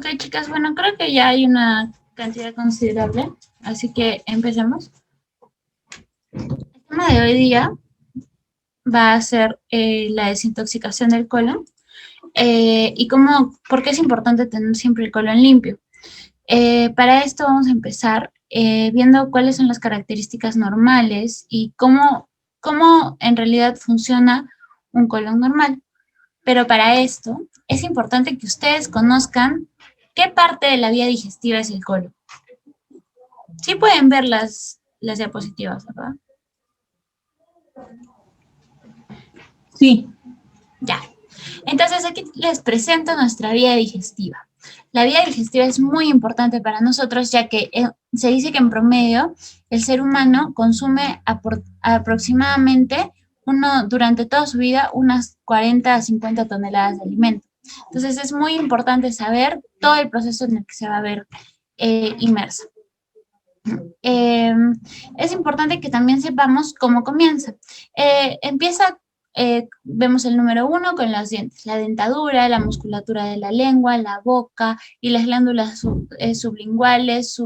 Ok, chicas, bueno, creo que ya hay una cantidad considerable, así que empecemos. El tema de hoy día va a ser la desintoxicación del colon y por qué es importante tener siempre el colon limpio. Para esto vamos a empezar viendo cuáles son las características normales y cómo en realidad funciona un colon normal. Pero para esto es importante que ustedes conozcan qué parte de la vía digestiva es el colon. Sí pueden ver las diapositivas, ¿verdad? Sí. Ya. Entonces aquí les presento nuestra vía digestiva. La vía digestiva es muy importante para nosotros ya que se dice que en promedio el ser humano consume aproximadamente durante toda su vida unas 40 a 50 toneladas de alimento. Entonces es muy importante saber todo el proceso en el que se va a ver inmersa. Eh, es importante que también sepamos cómo comienza. Vemos el número 1 con los dientes, la dentadura, la musculatura de la lengua, la boca y las glándulas sublinguales,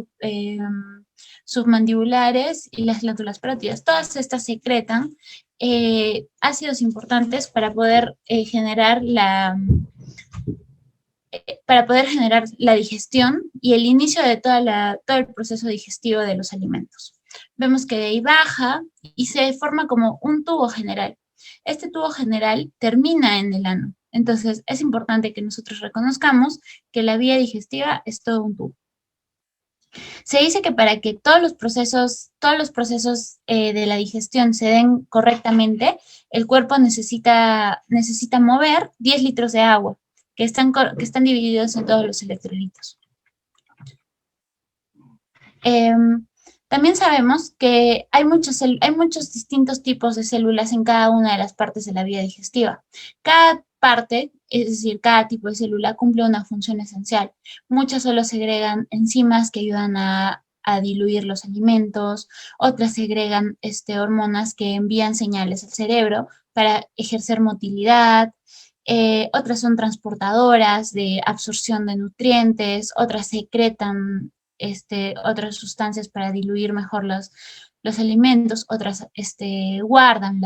submandibulares y las glándulas parótidas. Todas estas secretan ácidos importantes para poder generar la digestión y el inicio de todo el proceso digestivo de los alimentos. Vemos que de ahí baja y se forma como un tubo general. Este tubo general termina en el ano. Entonces, es importante que nosotros reconozcamos que la vía digestiva es todo un tubo. Se dice que para que todos los procesos de la digestión se den correctamente, el cuerpo necesita mover 10 litros de agua, que están divididos en todos los electrolitos. También sabemos que hay muchos distintos tipos de células en cada una de las partes de la vía digestiva. Cada parte, es decir, cada tipo de célula cumple una función esencial. Muchas solo segregan enzimas que ayudan a diluir los alimentos, otras segregan hormonas que envían señales al cerebro para ejercer motilidad, otras son transportadoras de absorción de nutrientes, otras secretan otras sustancias para diluir mejor los alimentos, otras guardan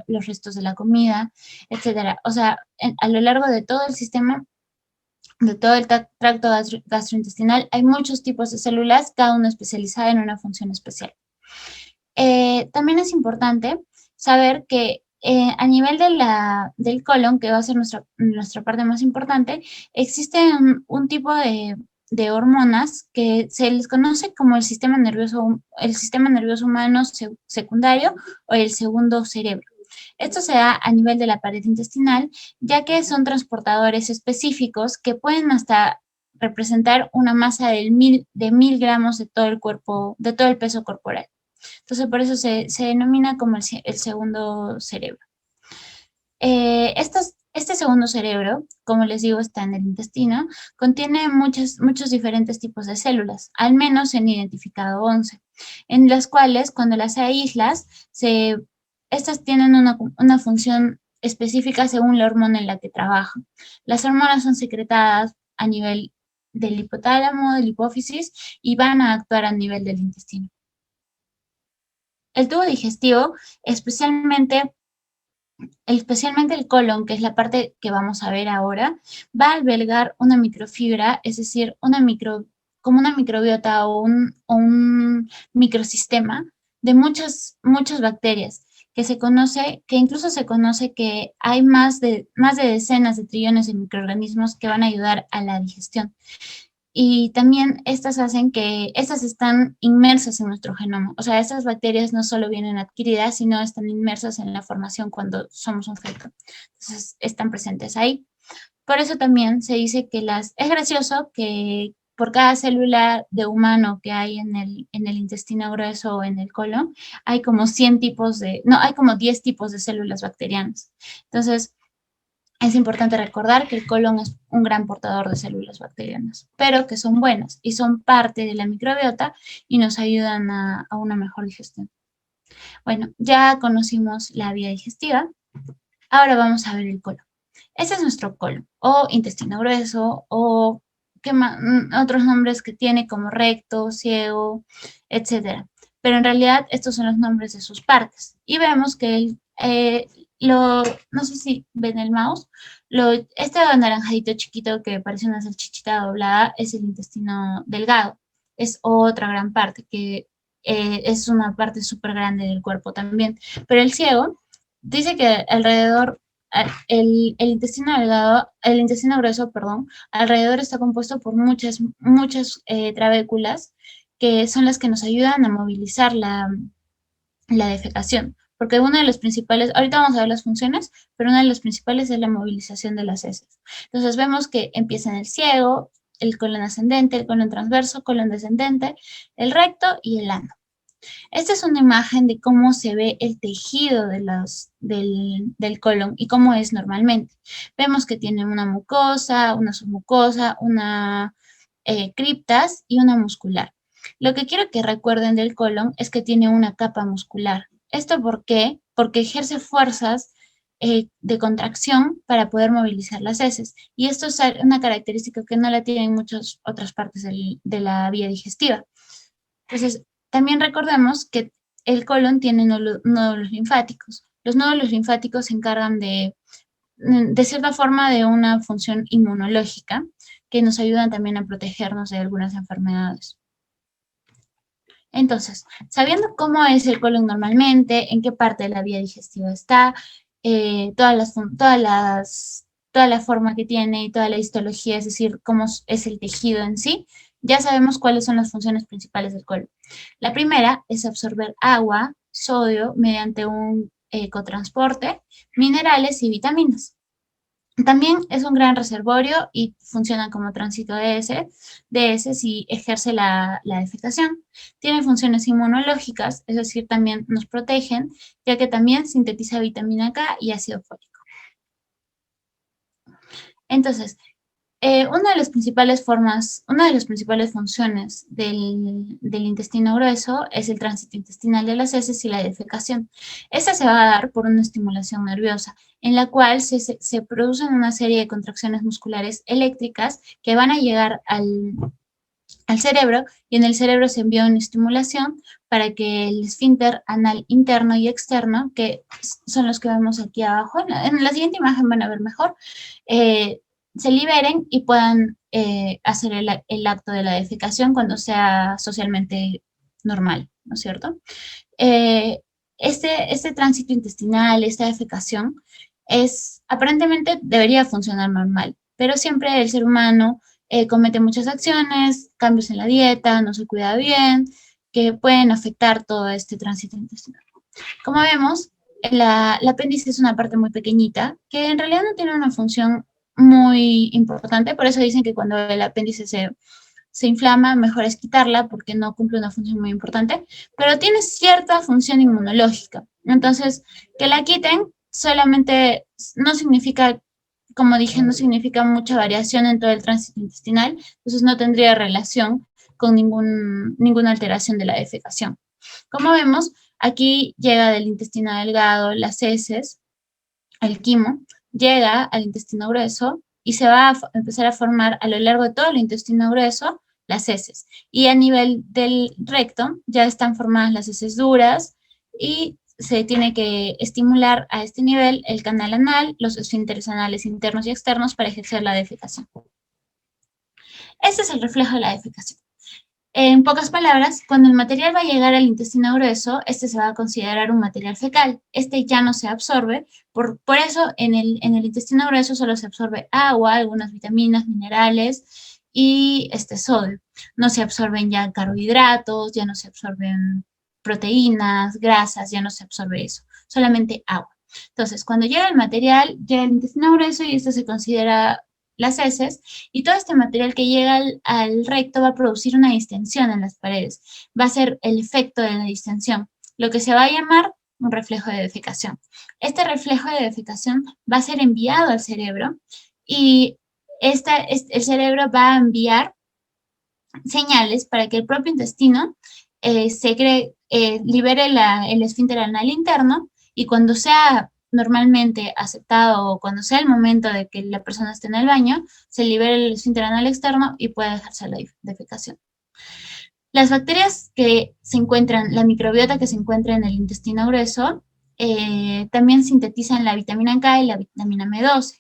los restos de la comida, etcétera. O sea, a lo largo de todo el sistema, de todo el tracto gastrointestinal, hay muchos tipos de células, cada una especializada en una función especial. También es importante saber que a nivel del colon, que va a ser nuestra parte más importante, existe un tipo de hormonas que se les conoce como el sistema nervioso humano secundario o el segundo cerebro. Esto se da a nivel de la pared intestinal, ya que son transportadores específicos que pueden hasta representar una masa de 1000 gramos de todo el cuerpo, de todo el peso corporal. Entonces, por eso se denomina como el segundo cerebro. Este segundo cerebro, como les digo, está en el intestino, contiene muchos diferentes tipos de células, al menos se han identificado 11, en las cuales cuando las aíslas, estas tienen una función específica según la hormona en la que trabajan. Las hormonas son secretadas a nivel del hipotálamo, del hipófisis, y van a actuar a nivel del intestino. El tubo digestivo, especialmente el colon, que es la parte que vamos a ver ahora, va a albergar una microfibra, es decir, como una microbiota o un microsistema de muchas bacterias, que incluso se conoce que hay más de decenas de trillones de microorganismos que van a ayudar a la digestión. Y también estas están inmersas en nuestro genoma. O sea, estas bacterias no solo vienen adquiridas, sino están inmersas en la formación cuando somos un feto. Entonces, están presentes ahí. Por eso también se dice que es gracioso que por cada célula de humano que hay en el intestino grueso o en el colon, hay como 100 hay como 10 tipos de células bacterianas. Entonces, es importante recordar que el colon es un gran portador de células bacterianas, pero que son buenas y son parte de la microbiota y nos ayudan a una mejor digestión. Bueno, ya conocimos la vía digestiva, ahora vamos a ver el colon. Este es nuestro colon, o intestino grueso, o otros nombres que tiene como recto, ciego, etcétera. Pero en realidad estos son los nombres de sus partes. Y vemos que no sé si ven el mouse, este anaranjadito chiquito que parece una salchichita doblada es el intestino delgado. Es otra gran parte que es una parte súper grande del cuerpo también. Pero el ciego dice que alrededor, el intestino delgado, el intestino grueso, perdón, alrededor está compuesto por muchas trabéculas que son las que nos ayudan a movilizar la defecación. Porque una de las principales, ahorita vamos a ver las funciones, pero una de las principales es la movilización de las heces. Entonces vemos que empieza en el ciego, el colon ascendente, el colon transverso, colon descendente, el recto y el ano. Esta es una imagen de cómo se ve el tejido del colon y cómo es normalmente. Vemos que tiene una mucosa, una submucosa, una criptas y una muscular. Lo que quiero que recuerden del colon es que tiene una capa muscular. ¿Esto por qué? Porque ejerce fuerzas de contracción para poder movilizar las heces. Y esto es una característica que no la tienen muchas otras partes de la vía digestiva. Entonces, también recordemos que el colon tiene nódulos linfáticos. Los nódulos linfáticos se encargan de cierta forma, de una función inmunológica que nos ayudan también a protegernos de algunas enfermedades. Entonces, sabiendo cómo es el colon normalmente, en qué parte de la vía digestiva está, toda la forma que tiene y toda la histología, es decir, cómo es el tejido en sí, ya sabemos cuáles son las funciones principales del colon. La primera es absorber agua, sodio, mediante un cotransporte, minerales y vitaminas. También es un gran reservorio y funciona como tránsito de heces y ejerce la defecación. Tiene funciones inmunológicas, es decir, también nos protegen, ya que también sintetiza vitamina K y ácido fólico. Entonces, una de las principales funciones del intestino grueso es el tránsito intestinal de las heces y la defecación. Esta se va a dar por una estimulación nerviosa, en la cual se producen una serie de contracciones musculares eléctricas que van a llegar al cerebro, y en el cerebro se envía una estimulación para que el esfínter anal interno y externo, que son los que vemos aquí abajo, en la siguiente imagen van a ver mejor, se liberen y puedan hacer el acto de la defecación cuando sea socialmente normal, ¿no es cierto? Este tránsito intestinal, esta defecación, aparentemente debería funcionar normal, pero siempre el ser humano comete muchas acciones, cambios en la dieta, no se cuida bien, que pueden afectar todo este tránsito intestinal. Como vemos, el apéndice es una parte muy pequeñita que en realidad no tiene una función muy importante, por eso dicen que cuando el apéndice se inflama, mejor es quitarla porque no cumple una función muy importante, pero tiene cierta función inmunológica. Entonces, que la quiten solamente no significa, como dije, no significa mucha variación en todo el tránsito intestinal, entonces no tendría relación con ninguna alteración de la defecación. Como vemos, aquí llega del intestino delgado las heces, el quimo, llega al intestino grueso y se va a empezar a formar a lo largo de todo el intestino grueso las heces. Y a nivel del recto ya están formadas las heces duras y se tiene que estimular a este nivel el canal anal, los esfínteres anales internos y externos para ejercer la defecación. Este es el reflejo de la defecación. En pocas palabras, cuando el material va a llegar al intestino grueso, este se va a considerar un material fecal. Este ya no se absorbe, por eso en el intestino grueso solo se absorbe agua, algunas vitaminas, minerales y sodio. No se absorben ya carbohidratos, ya no se absorben proteínas, grasas, ya no se absorbe eso, solamente agua. Entonces, cuando llega el material, llega al intestino grueso y esto se considera las heces, y todo este material que llega al recto va a producir una distensión en las paredes. Va a ser el efecto de la distensión, lo que se va a llamar un reflejo de defecación. Este reflejo de defecación va a ser enviado al cerebro y el cerebro va a enviar señales para que el propio intestino libere el esfínter anal interno, y cuando sea normalmente aceptado o cuando sea el momento de que la persona esté en el baño, se libera el esfínter anal externo y puede dejarse la defecación. Las bacterias que se encuentran, la microbiota que se encuentra en el intestino grueso, también sintetizan la vitamina K y la vitamina B12.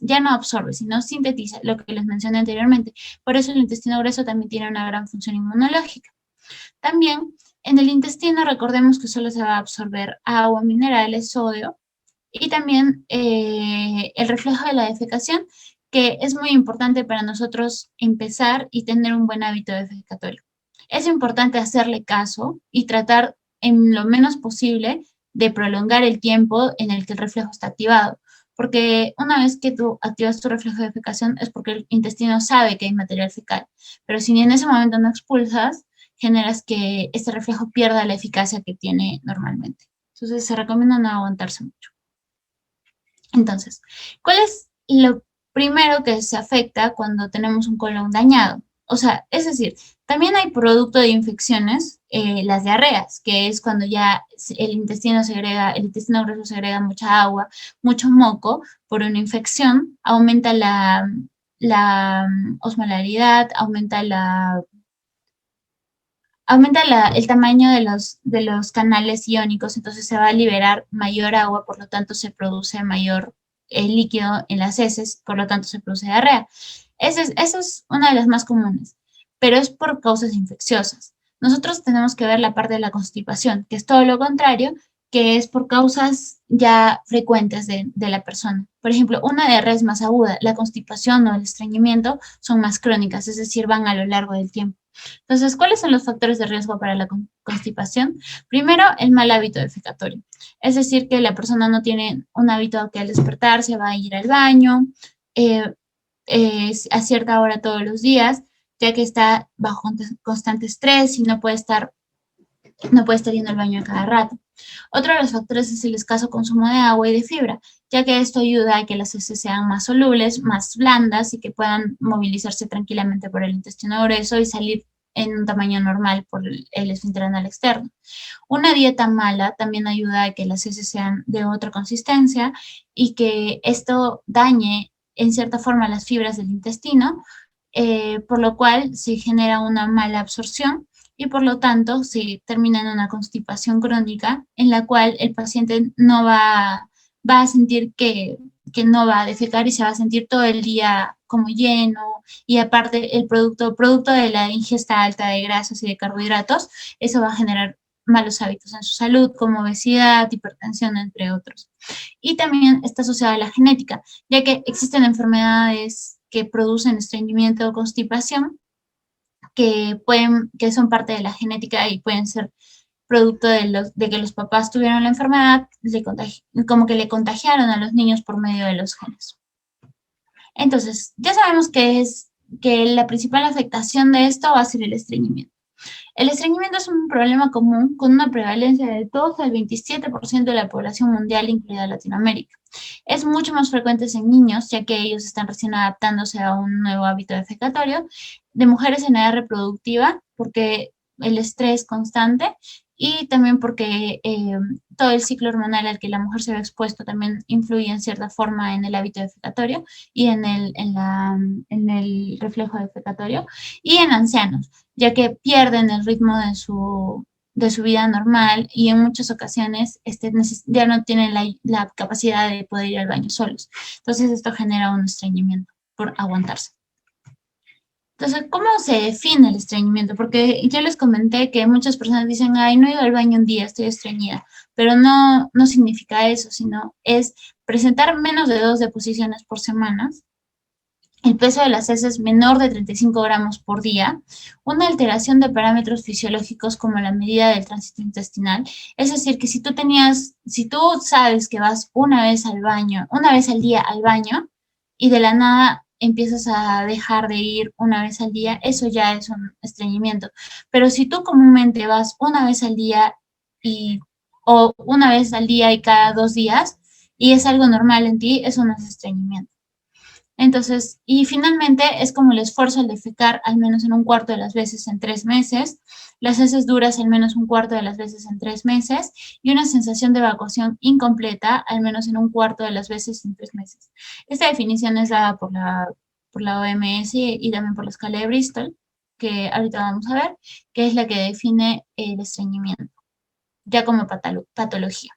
Ya no absorbe, sino sintetiza, lo que les mencioné anteriormente. Por eso el intestino grueso también tiene una gran función inmunológica. También en el intestino recordemos que solo se va a absorber agua, minerales, sodio y también el reflejo de la defecación, que es muy importante para nosotros empezar y tener un buen hábito defecatorio. Es importante hacerle caso y tratar en lo menos posible de prolongar el tiempo en el que el reflejo está activado, porque una vez que tú activas tu reflejo de defecación es porque el intestino sabe que hay material fecal, pero si en ese momento no expulsas, generas que este reflejo pierda la eficacia que tiene normalmente. Entonces se recomienda no aguantarse mucho. Entonces, ¿cuál es lo primero que se afecta cuando tenemos un colon dañado? O sea, es decir, también hay producto de infecciones, las diarreas, que es cuando ya el intestino grueso segrega mucha agua, mucho moco por una infección, aumenta la osmolaridad, el tamaño de los canales iónicos, entonces se va a liberar mayor agua, por lo tanto se produce mayor líquido en las heces, por lo tanto se produce diarrea. Esa es una de las más comunes, pero es por causas infecciosas. Nosotros tenemos que ver la parte de la constipación, que es todo lo contrario, que es por causas ya frecuentes de la persona. Por ejemplo, una diarrea es más aguda, la constipación o el estreñimiento son más crónicas, es decir, van a lo largo del tiempo. Entonces, ¿cuáles son los factores de riesgo para la constipación? Primero, el mal hábito defecatorio. Es decir, que la persona no tiene un hábito que al despertarse va a ir al baño eh, a cierta hora todos los días, ya que está bajo constante estrés y no puede estar yendo al baño a cada rato. Otro de los factores es el escaso consumo de agua y de fibra, ya que esto ayuda a que las heces sean más solubles, más blandas y que puedan movilizarse tranquilamente por el intestino grueso y salir en un tamaño normal por el esfínter anal externo. Una dieta mala también ayuda a que las heces sean de otra consistencia y que esto dañe en cierta forma las fibras del intestino, por lo cual se genera una mala absorción y por lo tanto se termina en una constipación crónica en la cual el paciente no va a sentir que no va a defecar y se va a sentir todo el día como lleno y aparte el producto de la ingesta alta de grasas y de carbohidratos, eso va a generar malos hábitos en su salud como obesidad, hipertensión, entre otros. Y también está asociada a la genética, ya que existen enfermedades que producen estreñimiento o constipación que son parte de la genética y pueden ser producto de que los papás tuvieron la enfermedad, como que le contagiaron a los niños por medio de los genes. Entonces, ya sabemos que la principal afectación de esto va a ser el estreñimiento. El estreñimiento es un problema común con una prevalencia de 2 al 27% de la población mundial, incluida Latinoamérica. Es mucho más frecuente en niños, ya que ellos están recién adaptándose a un nuevo hábito defecatorio, de mujeres en edad reproductiva, porque el estrés constante y también porque todo el ciclo hormonal al que la mujer se ve expuesto también influye en cierta forma en el hábito defecatorio y en el reflejo defecatorio, y en ancianos, ya que pierden el ritmo de su vida normal y en muchas ocasiones ya no tienen la capacidad de poder ir al baño solos. Entonces esto genera un estreñimiento por aguantarse. Entonces, ¿cómo se define el estreñimiento? Porque yo les comenté que muchas personas dicen, ay, no he ido al baño un día, estoy estreñida, pero no significa eso, sino es presentar menos de 2 deposiciones por semana, el peso de las heces menor de 35 gramos por día, una alteración de parámetros fisiológicos como la medida del tránsito intestinal, es decir, que si tú sabes que vas una vez al día al baño, y de la nada empiezas a dejar de ir una vez al día, eso ya es un estreñimiento. Pero si tú comúnmente vas una vez al día o una vez al día y cada 2 días, y es algo normal en ti, eso no es estreñimiento. Entonces, y finalmente es como el esfuerzo al defecar al menos en un cuarto de las veces en 3 meses, las heces duras al menos un cuarto de las veces en 3 meses y una sensación de evacuación incompleta al menos en un cuarto de las veces en 3 meses. Esta definición es dada por la OMS y también por la escala de Bristol, que ahorita vamos a ver, que es la que define el estreñimiento, ya como patología.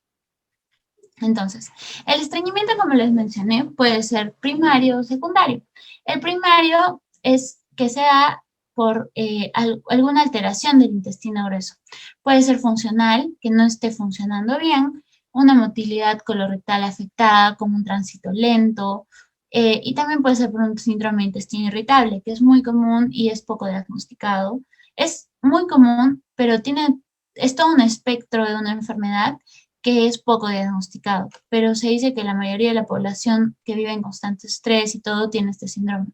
Entonces, el estreñimiento, como les mencioné, puede ser primario o secundario. El primario es que sea por alguna alteración del intestino grueso. Puede ser funcional, que no esté funcionando bien, una motilidad colorectal afectada, como un tránsito lento, y también puede ser por un síndrome de intestino irritable, que es muy común y es poco diagnosticado. Es muy común, pero es todo un espectro de una enfermedad que es poco diagnosticado, pero se dice que la mayoría de la población que vive en constante estrés y todo tiene este síndrome.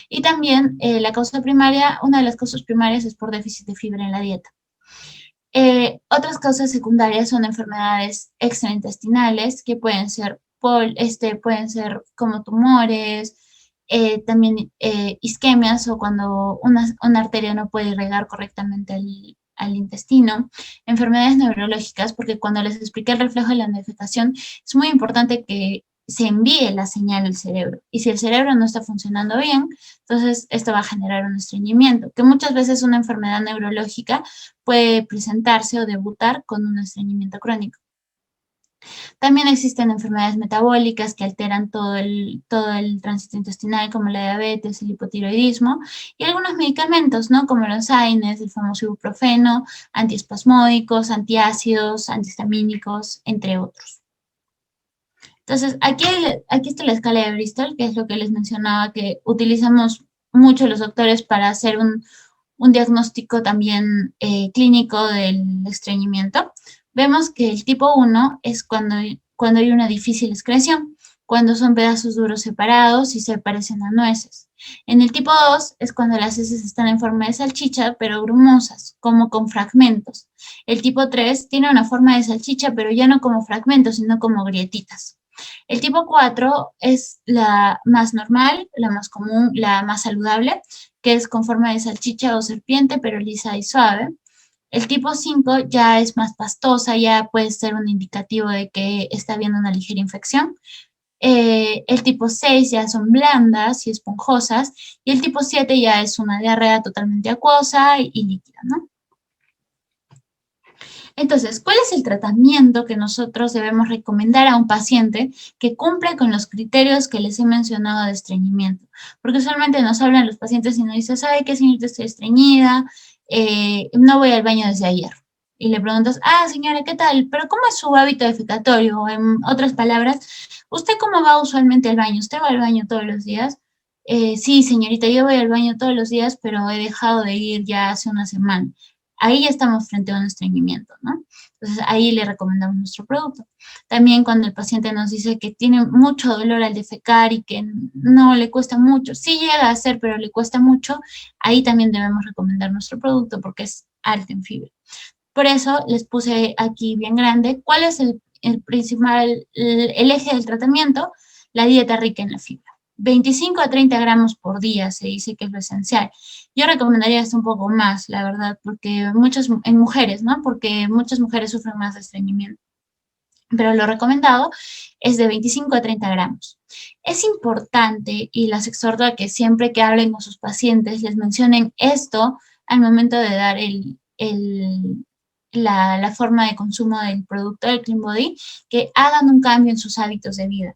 Y también la causa primaria, una de las causas primarias es por déficit de fibra en la dieta. Otras causas secundarias son enfermedades extraintestinales que pueden ser como tumores, también isquemias o cuando una arteria no puede irrigar correctamente al intestino, enfermedades neurológicas, porque cuando les expliqué el reflejo de la defecación, es muy importante que se envíe la señal al cerebro. Y si el cerebro no está funcionando bien, entonces esto va a generar un estreñimiento, que muchas veces una enfermedad neurológica puede presentarse o debutar con un estreñimiento crónico. También existen enfermedades metabólicas que alteran todo el tránsito intestinal, como la diabetes, el hipotiroidismo, y algunos medicamentos, ¿no? Como los AINES, el famoso ibuprofeno, antiespasmódicos, antiácidos, antihistamínicos, entre otros. Entonces, aquí está la escala de Bristol, que es lo que les mencionaba, que utilizamos mucho los doctores para hacer un diagnóstico también clínico del estreñimiento. Vemos que el tipo 1 es cuando hay una difícil excreción, cuando son pedazos duros separados y se parecen a nueces. En el tipo 2 es cuando las heces están en forma de salchicha, pero grumosas, como con fragmentos. El tipo 3 tiene una forma de salchicha, pero ya no como fragmentos, sino como grietitas. El tipo 4 es la más normal, la más común, la más saludable, que es con forma de salchicha o serpiente, pero lisa y suave. El tipo 5 ya es más pastosa, ya puede ser un indicativo de que está habiendo una ligera infección. El tipo 6 ya son blandas y esponjosas. Y el tipo 7 ya es una diarrea totalmente acuosa y líquida, ¿no? Entonces, ¿cuál es el tratamiento que nosotros debemos recomendar a un paciente que cumple con los criterios que les he mencionado de estreñimiento? Porque usualmente nos hablan los pacientes y nos dicen, ¿sabe qué, señorita? Estoy estreñida, no voy al baño desde ayer. Y le preguntas, ah, señora, ¿qué tal? Pero ¿cómo es su hábito defecatorio? O en otras palabras, ¿usted cómo va usualmente al baño? ¿Usted va al baño todos los días? Sí, señorita, yo voy al baño todos los días, pero he dejado de ir ya hace una semana. Ahí ya estamos frente a un estreñimiento, ¿no? Entonces ahí le recomendamos nuestro producto. También cuando el paciente nos dice que tiene mucho dolor al defecar y que no le cuesta mucho, sí llega a hacer, pero le cuesta mucho, ahí también debemos recomendar nuestro producto porque es alto en fibra. Por eso les puse aquí bien grande cuál es el principal, el eje del tratamiento, la dieta rica en la fibra. 25 a 30 gramos por día se dice que es lo esencial. Yo recomendaría hasta un poco más, la verdad, porque en mujeres, ¿no? Porque muchas mujeres sufren más de estreñimiento. Pero lo recomendado es de 25 a 30 gramos. Es importante y las exhorto a que siempre que hablen con sus pacientes les mencionen esto al momento de dar la forma de consumo del producto del Clean Body, que hagan un cambio en sus hábitos de vida.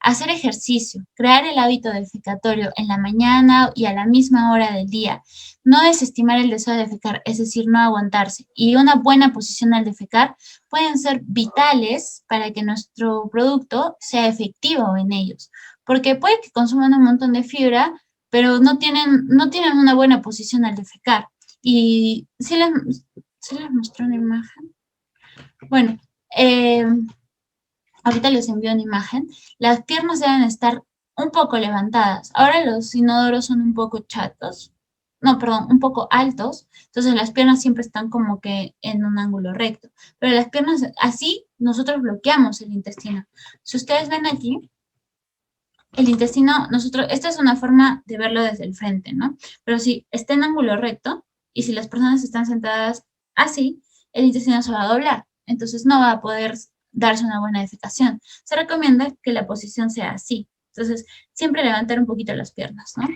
Hacer ejercicio, crear el hábito defecatorio en la mañana y a la misma hora del día, no desestimar el deseo de defecar, es decir, no aguantarse, y una buena posición al defecar pueden ser vitales para que nuestro producto sea efectivo en ellos, porque puede que consuman un montón de fibra, pero no tienen una buena posición al defecar. Y ¿sí les mostró una imagen? Bueno, ahorita les envío una imagen, las piernas deben estar un poco levantadas. Ahora los inodoros son un poco chatos, no, perdón, un poco altos, entonces las piernas siempre están como que en un ángulo recto. Pero las piernas, así nosotros bloqueamos el intestino. Si ustedes ven aquí, el intestino, esta es una forma de verlo desde el frente, ¿no? Pero si está en ángulo recto y si las personas están sentadas así, el intestino se va a doblar, entonces no va a poder darse una buena defecación. Se recomienda que la posición sea así. Entonces, siempre levantar un poquito las piernas, ¿no?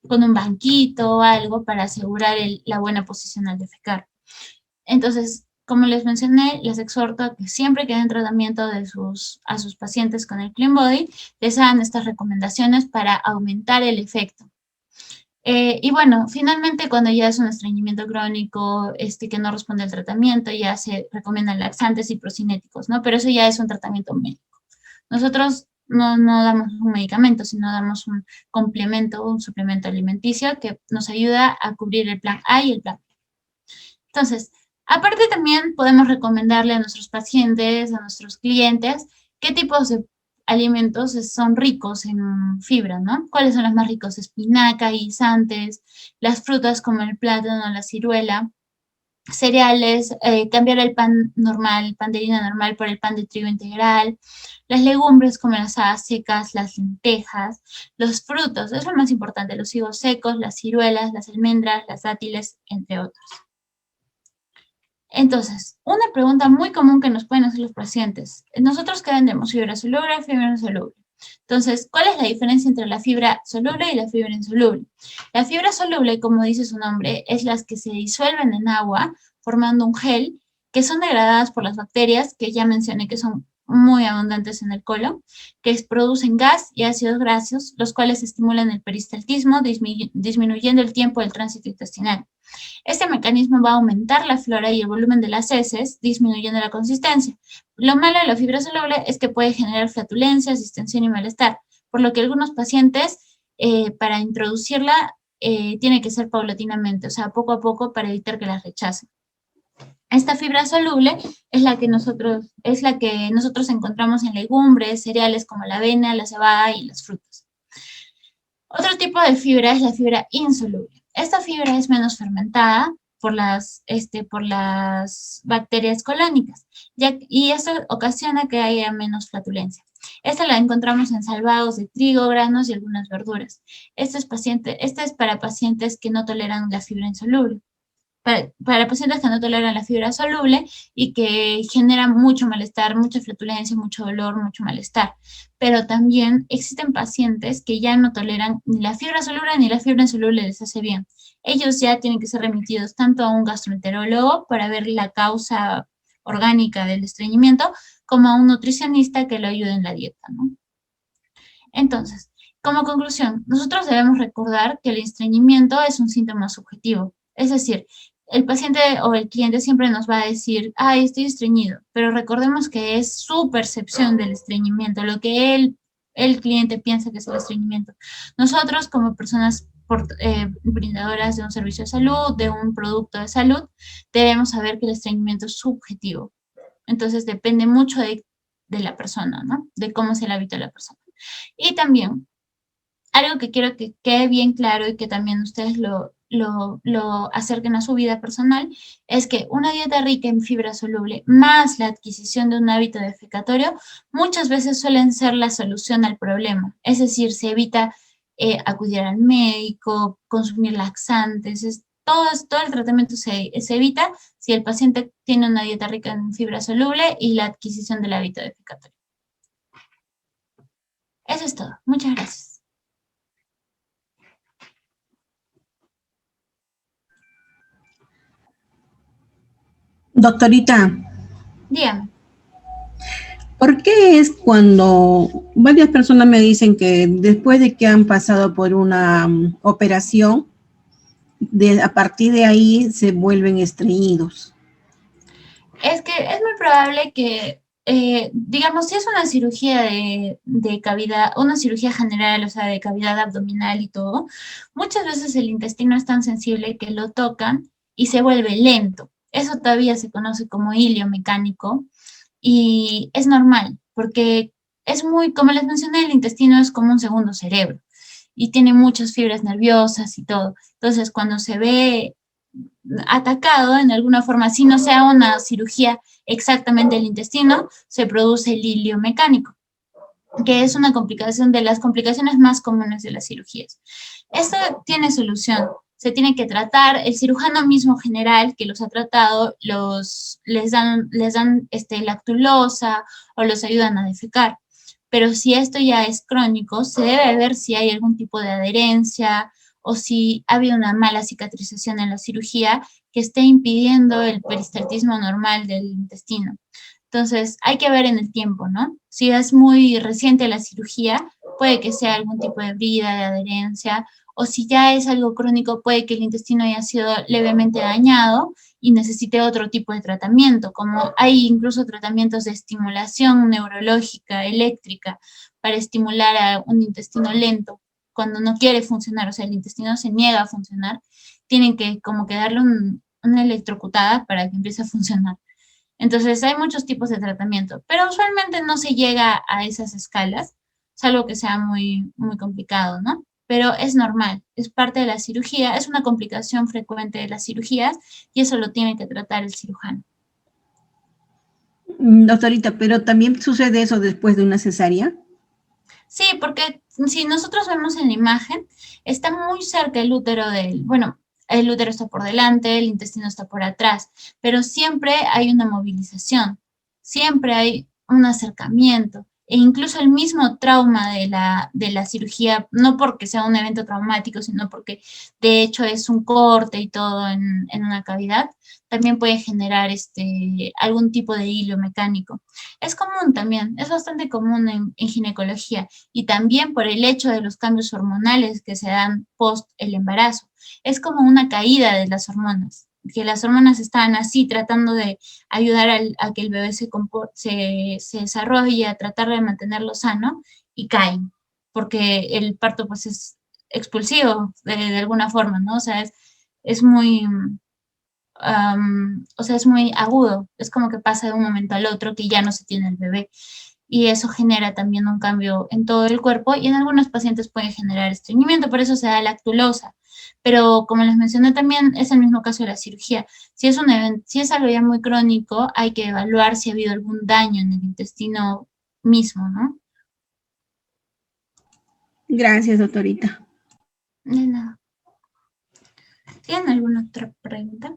Con un banquito o algo para asegurar la buena posición al defecar. Entonces, como les mencioné, les exhorto a que siempre que den tratamiento a sus pacientes con el Clean Body, les hagan estas recomendaciones para aumentar el efecto. Y bueno, finalmente cuando ya es un estreñimiento crónico que no responde al tratamiento, ya se recomiendan laxantes y procinéticos, ¿no? Pero eso ya es un tratamiento médico. Nosotros no damos un medicamento, sino damos un complemento, un suplemento alimenticio que nos ayuda a cubrir el plan A y el plan B. Entonces, aparte también podemos recomendarle a nuestros pacientes, a nuestros clientes, qué tipos de alimentos son ricos en fibra, ¿no? ¿Cuáles son los más ricos? Espinaca, guisantes, las frutas como el plátano, la ciruela, cereales, cambiar el pan normal, el pan de harina normal por el pan de trigo integral, las legumbres como las habas secas, las lentejas, los frutos, es lo más importante, los higos secos, las ciruelas, las almendras, las dátiles, entre otros. Entonces, una pregunta muy común que nos pueden hacer los pacientes. Nosotros qué vendemos, fibra soluble y fibra insoluble. Entonces, ¿cuál es la diferencia entre la fibra soluble y la fibra insoluble? La fibra soluble, como dice su nombre, es las que se disuelven en agua formando un gel, que son degradadas por las bacterias, que ya mencioné que son muy abundantes en el colon, que producen gas y ácidos grasos, los cuales estimulan el peristaltismo, disminuyendo el tiempo del tránsito intestinal. Este mecanismo va a aumentar la flora y el volumen de las heces, disminuyendo la consistencia. Lo malo de la fibra soluble es que puede generar flatulencias, distensión y malestar, por lo que algunos pacientes, para introducirla, tiene que ser paulatinamente, o sea, poco a poco para evitar que las rechacen. Esta fibra soluble es la que nosotros encontramos en legumbres, cereales como la avena, la cebada y las frutas. Otro tipo de fibra es la fibra insoluble. Esta fibra es menos fermentada por las bacterias colónicas y eso ocasiona que haya menos flatulencia. Esta la encontramos en salvados de trigo, granos y algunas verduras. Esta es para pacientes que no toleran la fibra insoluble. Para pacientes que no toleran la fibra soluble y que generan mucho malestar, mucha flatulencia, mucho dolor, mucho malestar. Pero también existen pacientes que ya no toleran ni la fibra soluble ni la fibra insoluble les hace bien. Ellos ya tienen que ser remitidos tanto a un gastroenterólogo para ver la causa orgánica del estreñimiento, como a un nutricionista que lo ayude en la dieta, ¿no? Entonces, como conclusión, nosotros debemos recordar que el estreñimiento es un síntoma subjetivo. Es decir, el paciente o el cliente siempre nos va a decir, ay, estoy estreñido, pero recordemos que es su percepción del estreñimiento, lo que el cliente piensa que es el estreñimiento. Nosotros, como personas brindadoras de un servicio de salud, de un producto de salud, debemos saber que el estreñimiento es subjetivo. Entonces, depende mucho de la persona, ¿no? De cómo es el hábito de la persona. Y también, algo que quiero que quede bien claro y que también ustedes lo acerquen a su vida personal, es que una dieta rica en fibra soluble más la adquisición de un hábito defecatorio muchas veces suelen ser la solución al problema. Es decir, se evita acudir al médico, consumir laxantes, todo el tratamiento se evita si el paciente tiene una dieta rica en fibra soluble y la adquisición del hábito defecatorio. Eso es todo. Muchas gracias. Doctorita, Dígame. ¿por qué es cuando varias personas me dicen que después de que han pasado por una operación, a partir de ahí se vuelven estreñidos? Es que es muy probable que, digamos, si es una cirugía de cavidad, una cirugía general, o sea, de cavidad abdominal y todo, muchas veces el intestino es tan sensible que lo tocan y se vuelve lento. Eso todavía se conoce como hilio mecánico y es normal porque es muy, como les mencioné, el intestino es como un segundo cerebro y tiene muchas fibras nerviosas y todo. Entonces, cuando se ve atacado en alguna forma, si no sea una cirugía exactamente del intestino, se produce el hilio mecánico. que es una complicación de las complicaciones más comunes de las cirugías. Esto tiene solución. Se tiene que tratar, el cirujano mismo general que los ha tratado, les dan lactulosa o los ayudan a defecar. Pero si esto ya es crónico, se debe ver si hay algún tipo de adherencia o si ha habido una mala cicatrización en la cirugía que esté impidiendo el peristaltismo normal del intestino. Entonces, hay que ver en el tiempo, ¿no? Si es muy reciente la cirugía, puede que sea algún tipo de brida, de adherencia, o si ya es algo crónico, puede que el intestino haya sido levemente dañado y necesite otro tipo de tratamiento, como hay incluso tratamientos de estimulación neurológica, eléctrica, para estimular a un intestino lento cuando no quiere funcionar, o sea, el intestino se niega a funcionar, tienen que como que darle una electrocutada para que empiece a funcionar. Entonces, hay muchos tipos de tratamiento, pero usualmente no se llega a esas escalas, salvo que sea muy, muy complicado, ¿no? Pero es normal, es parte de la cirugía, es una complicación frecuente de las cirugías y eso lo tiene que tratar el cirujano. Doctorita, pero también sucede eso después de una cesárea. Sí, porque si nosotros vemos en la imagen, está muy cerca el útero del, bueno, el útero está por delante, el intestino está por atrás, pero siempre hay una movilización, siempre hay un acercamiento. E incluso el mismo trauma de la cirugía, no porque sea un evento traumático, sino porque de hecho es un corte y todo en una cavidad, también puede generar algún tipo de hilo mecánico. Es común también, es bastante común en ginecología y también por el hecho de los cambios hormonales que se dan post el embarazo. Es como una caída de las hormonas, que las hormonas están así tratando de ayudar a que el bebé se desarrolle, a tratar de mantenerlo sano y caen, porque el parto pues es expulsivo de alguna forma, ¿no? O sea, es muy, o sea, es muy agudo, es como que pasa de un momento al otro que ya no se tiene el bebé y eso genera también un cambio en todo el cuerpo y en algunos pacientes puede generar estreñimiento, por eso se da lactulosa. Pero como les mencioné también, es el mismo caso de la cirugía. Si es si es algo ya muy crónico, hay que evaluar si ha habido algún daño en el intestino mismo, ¿no? Gracias, doctorita. De nada. ¿Tienen alguna otra pregunta?